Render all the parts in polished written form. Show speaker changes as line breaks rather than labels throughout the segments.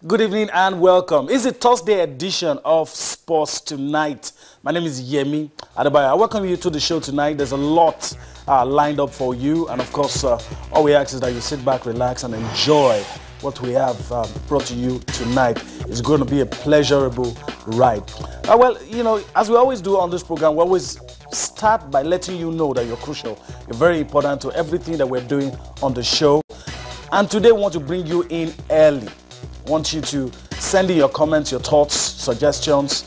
Good evening and welcome. It's a Thursday edition of Sports Tonight. My name is Yemi Adebayo. I welcome you to the show tonight. There's a lot lined up for you, and of course, all we ask is that you sit back, relax, and enjoy what we have brought to you tonight. It's going to be a pleasurable ride. Well, you know, as we always do on this program, we always start by letting you know that you're crucial. You're very important to everything that we're doing on the show. And today, we want to bring you in early. I want you to send in your comments, your thoughts, suggestions,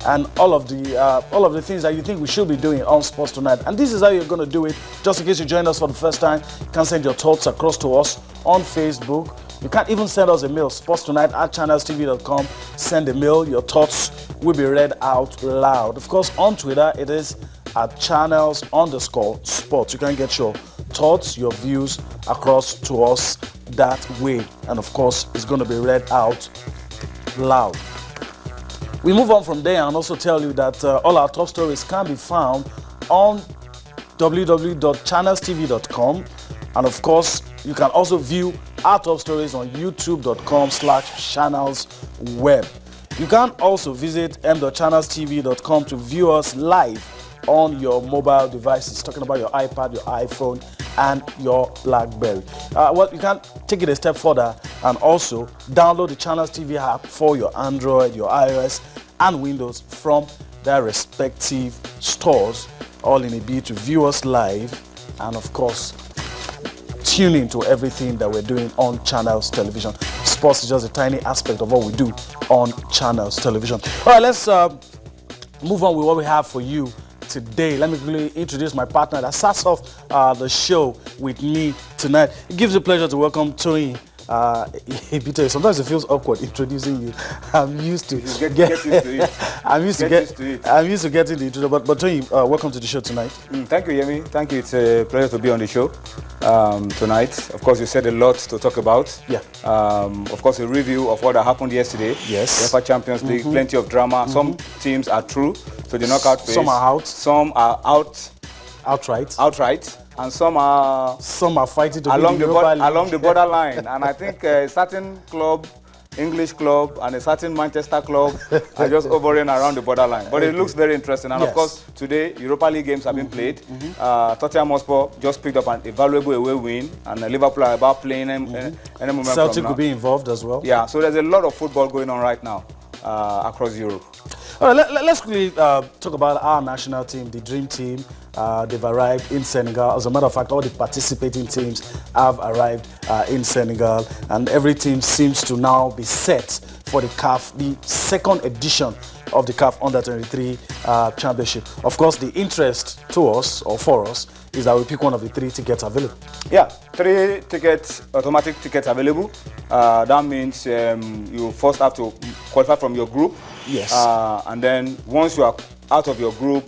and all of the things that you think we should be doing on Sports Tonight. And this is how you're going to do it. Just in case you joined us for the first time, you can send your thoughts across to us on Facebook. You can even send us a mail, sportstonight@channelstv.com. Send a mail. Your thoughts will be read out loud. Of course, on Twitter, it is @channels_sports. You can get your thoughts, your views across to us that way. And of course, it's going to be read out loud. We move on from there and also tell you that all our top stories can be found on www.channelstv.com. And of course, you can also view our top stories on youtube.com/channelsweb. You can also visit m.channelstv.com to view us live on your mobile devices, talking about your iPad, your iPhone, and your BlackBerry. Well, you can take it a step further and also download the Channels TV app for your Android, your iOS, and Windows from their respective stores, all in a bid to view us live and, of course, tune in to everything that we're doing on Channels Television. Sports is just a tiny aspect of what we do on Channels Television. All right, let's move on with what we have for you today. Let me quickly introduce my partner that starts off the show with me tonight. It gives me pleasure to welcome Tony. Sometimes it feels awkward introducing you. I'm used to
get used to it.
I'm used to getting the introduction. But Tony, welcome to the show tonight.
Thank you, Yemi. Thank you. It's a pleasure to be on the show tonight. Of course, you said a lot to talk about.
Yeah.
Of course, a review of what happened yesterday.
Yes.
UEFA Champions League, plenty of drama. Some teams are through to the knockout phase.
Some are out.
Some are outright. And some are
fighting to
along the borderline. And I think a certain club, English club, and a certain Manchester club are just hovering around the borderline. But it looks very interesting. And of course, today Europa League games have been played. Tottenham Hotspur just picked up a valuable away win, and Liverpool are about playing any moment.
Celtic will be involved as well.
Yeah, so there's a lot of football going on right now across Europe.
All right, let's quickly talk about our national team, the Dream Team. They've arrived in Senegal. As a matter of fact, all the participating teams have arrived in Senegal, and every team seems to now be set for the CAF, the second edition of the CAF Under-23 Championship. Of course, the interest to us, or for us, is that we pick one of the 3 tickets available.
Yeah, 3 tickets, automatic tickets available. That means you first have to qualify from your group.
Yes.
And then once you are out of your group,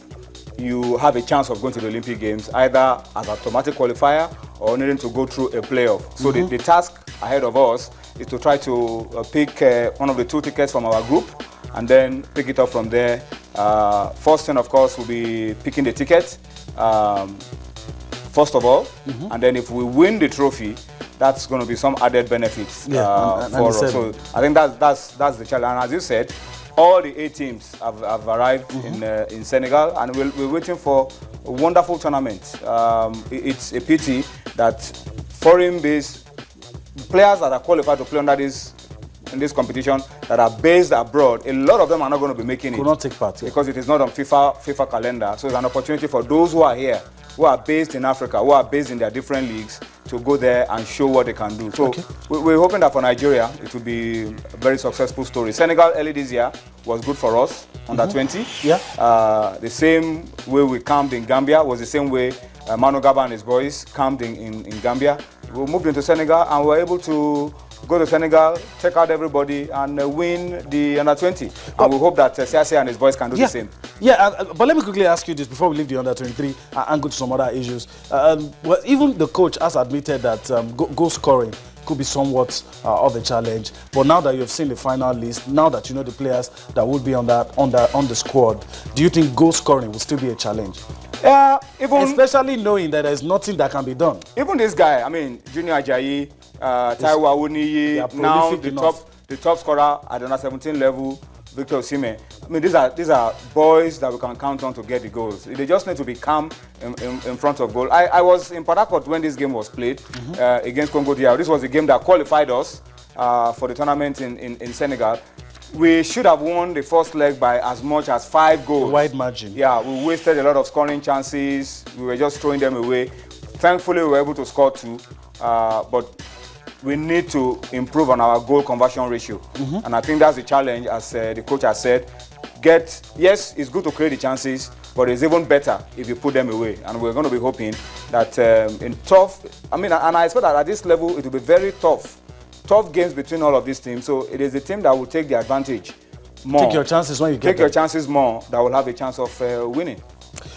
you have a chance of going to the Olympic Games, either as automatic qualifier or needing to go through a playoff. So the task ahead of us is to try to pick one of the 2 tickets from our group and then pick it up from there. First thing, of course, will be picking the ticket, first of all. And then if we win the trophy, that's going to be some added benefits for us. So I think that's the challenge. And as you said, all the 8 teams have arrived in Senegal, and we're waiting for a wonderful tournament. It's a pity that foreign-based players that are qualified to play in this competition that are based abroad, a lot of them are not going to be making it.
Could not take part,
because it is not on FIFA calendar. So it's an opportunity for those who are here, who are based in Africa, who are based in their different leagues, to go there and show what they can do. So we're hoping that for Nigeria, it will be a very successful story. Senegal early this year was good for us, under 20.
Yeah.
The same way we camped in Gambia was the same way Manu Gaba and his boys camped in Gambia. We moved into Senegal and we were able to go to Senegal, take out everybody, and win the under-20. And we hope that Siase and his boys can do the same.
Yeah, but let me quickly ask you this before we leave the under-23 and go to some other issues. Well, even the coach has admitted that goal scoring could be somewhat of a challenge. But now that you've seen the final list, now that you know the players that will be on the squad, do you think goal scoring will still be a challenge? Especially knowing that there's nothing that can be done.
Even this guy, I mean, Junior Ajayi, Taiwo Awoniyi, now the top scorer at the under 17 level, Victor Osimhen. I mean, these are boys that we can count on to get the goals. They just need to be calm in front of goal. I was in Port Harcourt when this game was played against Congo DR. This was the game that qualified us for the tournament in Senegal. We should have won the first leg by as much as 5 goals.
A wide margin.
Yeah, we wasted a lot of scoring chances. We were just throwing them away. Thankfully, we were able to score 2, but we need to improve on our goal conversion ratio. And I think that's the challenge, as the coach has said. Yes, it's good to create the chances, but it's even better if you put them away. And we're going to be hoping that in tough, and I expect that at this level, it will be very tough games between all of these teams. So it is the team that will take the advantage more.
Take your chances when you get
Take your chances more, that will have a chance of winning.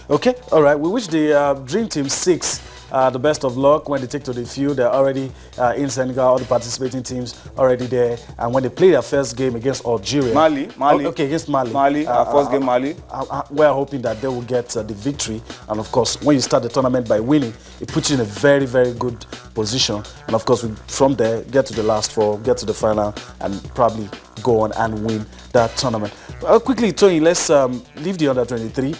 Okay, all right. We wish the Dream Team 6 the best of luck when they take to the field. They're already in Senegal, all the participating teams already there. And when they play their first game against Algeria.
Mali.
Okay, against Mali.
Our first game, Mali.
We're hoping that they will get the victory. And of course, when you start the tournament by winning, it puts you in a very, very good position. And of course, from there, get to the last 4, get to the final, and probably go on and win that tournament. Quickly, Tony, let's leave the under-23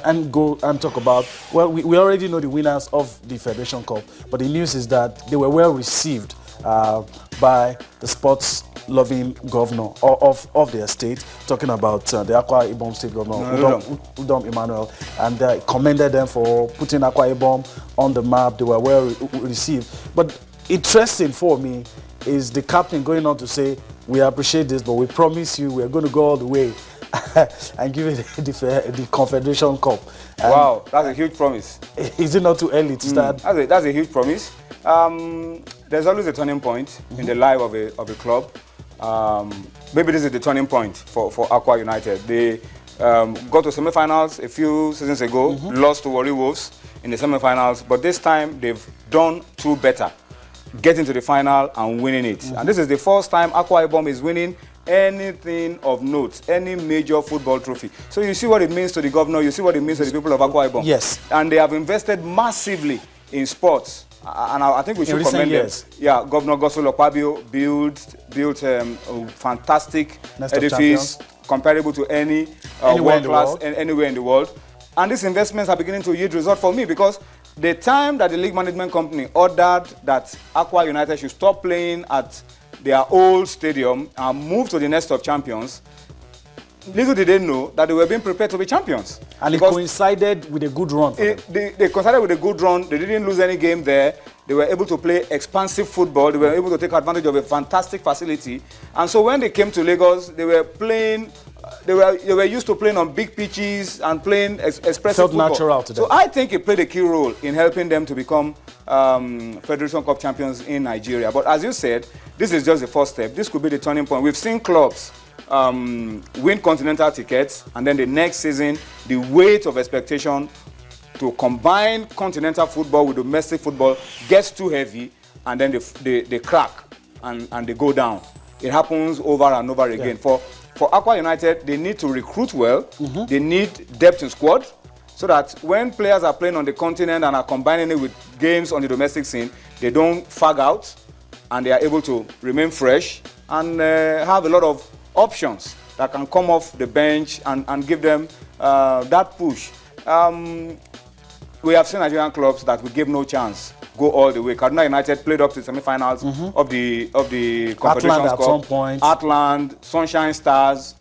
and go and talk about, well, we already know the winners of the Federation Cup, but the news is that they were well received by the sports-loving governor of their state, talking about the Akwa Ibom State Governor, Udom Emmanuel, and commended them for putting Akwa Ibom on the map. They were well received. But interesting for me is the captain going on to say, we appreciate this, but we promise you we're going to go all the way and give it the Confederation Cup. And
wow, that's a huge promise.
Is it not too early to start?
That's a huge promise. There's always a turning point in the life of a club. Maybe this is the turning point for Aqua United. They got to semi-finals a few seasons ago, lost to Warri Wolves in the semi-finals, but this time they've done 2 better. Getting to the final and winning it. And this is the first time Akwa Ibom is winning anything of note, any major football trophy. So you see what it means to the governor, you see what it means to the people of Akwa Ibom.
Yes.
And they have invested massively in sports. And I think we should commend them. Yeah, Governor Gosolo Pabio built a fantastic edifice comparable to any world class anywhere in the world. And these investments are beginning to yield results for me, because the time that the league management company ordered that Aqua United should stop playing at their old stadium and move to the Nest of Champions, little did they know that they were being prepared to be champions.
And it coincided with a good run.
They coincided with a good run. They didn't lose any game there. They were able to play expansive football. They were able to take advantage of a fantastic facility. And so when they came to Lagos, they were playing. They were used to playing on big pitches and playing expressive football.
Natural to them.
So I think it played a key role in helping them to become Federation Cup champions in Nigeria. But as you said, this is just the first step. This could be the turning point. We've seen clubs win continental tickets, and then the next season, the weight of expectation to combine continental football with domestic football gets too heavy, and then they crack and they go down. It happens over and over again. For Aqua United, they need to recruit well. They need depth in squad, so that when players are playing on the continent and are combining it with games on the domestic scene, they don't fag out, and they are able to remain fresh and have a lot of options that can come off the bench and give them that push. We have seen Nigerian clubs that we give no chance go all the way. Kaduna United played up to the semi-finals of the Confederation Cup.
At some point.
Atland, Sunshine Stars.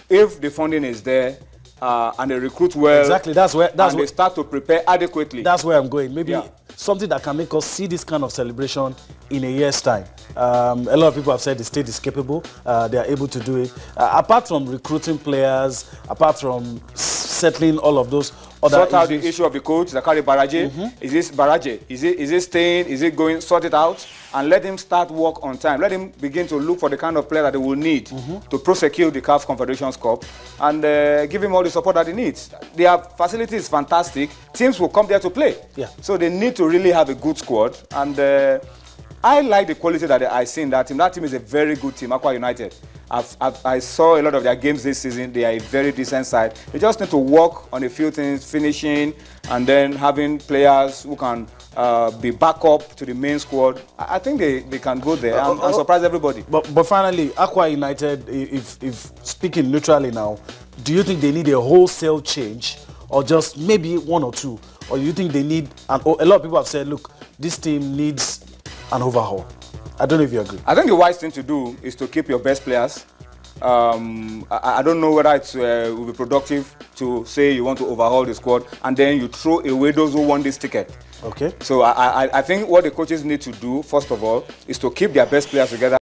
If the funding is there and they recruit well,
exactly, they
start to prepare adequately.
That's where I'm going. Maybe something that can make us see this kind of celebration in a year's time. A lot of people have said the state is capable. They are able to do it. Apart from recruiting players, apart from settling all of those other
sort out the issue of the coach, Zakari Baraje. Is this Baraje? Is it staying? Is it going? Sort it out and let him start work on time. Let him begin to look for the kind of player that they will need to prosecute the CAF Confederations Cup, and give him all the support that he needs. Their facility is fantastic. Teams will come there to play. So they need to really have a good squad, and I like the quality that I see in that team. That team is a very good team, Aqua United. I saw a lot of their games this season. They are a very decent side. They just need to work on a few things, finishing, and then having players who can be backup to the main squad, I think they can go there and surprise everybody.
But finally, Aqua United, if speaking neutrally now, do you think they need a wholesale change or just maybe one or two? Or do you think they need, a lot of people have said, look, this team needs an overhaul. I don't know if you agree.
I think the wise thing to do is to keep your best players. I don't know whether it will be productive to say you want to overhaul the squad and then you throw away those who won this ticket.
Okay.
So I think what the coaches need to do, first of all, is to keep their best players together.